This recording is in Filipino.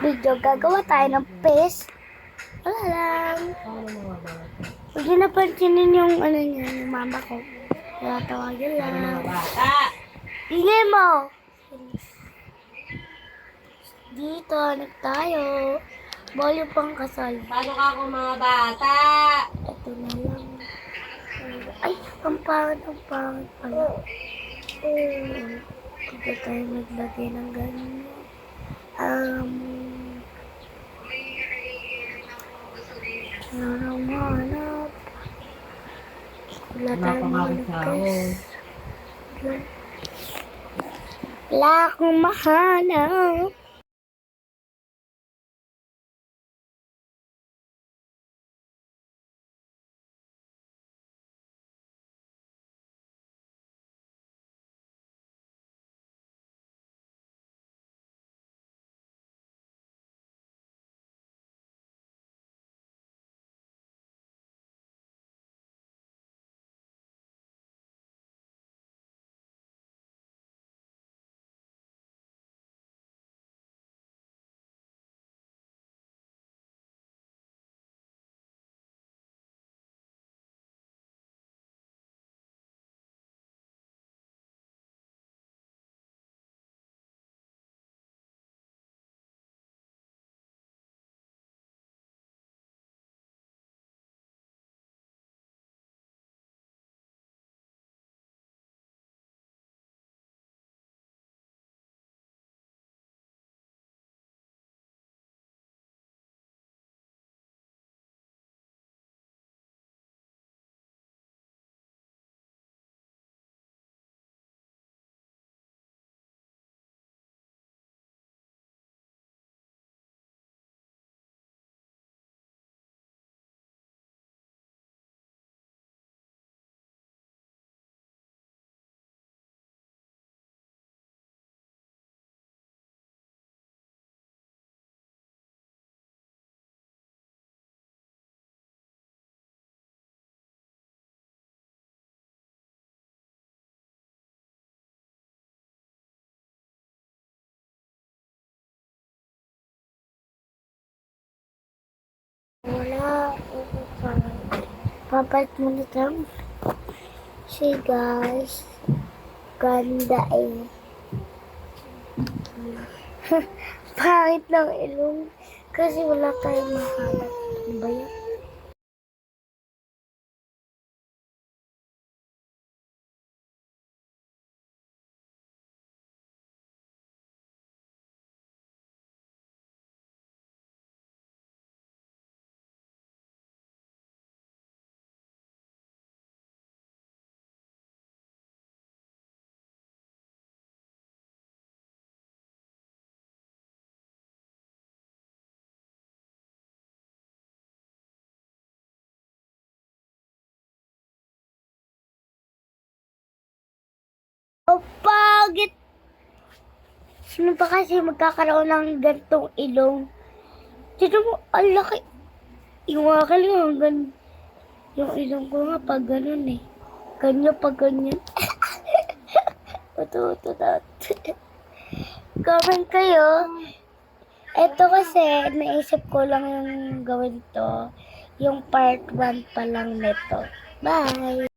video. Gagawa tayo ng fish. Wala lang. Huwag niyo napansinin yung ano niya, yung mama ko. Kaya tawagin lang. Ingay mo! Dito, anak tayo. Bawal yung pang kasal. Paano ka ako mga bata? Ito na lang. Ay, ang pangit pala. Dito tayo maglagay ng ganyan. Hanap. Wala tayong malagkas. Wala akong mahanap. Wala. Papalit muna tayo. See guys. Ganda eh. Pangit ng ilong. Kasi wala tayong mahanap. Ano ba yan? Oh, pagit! Sino ba kasi magkakaroon ng gantong ilong? Dito mo, ang laki. Yung akin nga, yung ilong ko nga pag ganun eh. Ganyan pag ganyan. Uto. Comment kayo. Ito kasi, naisip ko lang yung gawin to. Yung part 1 pa lang nito. Bye!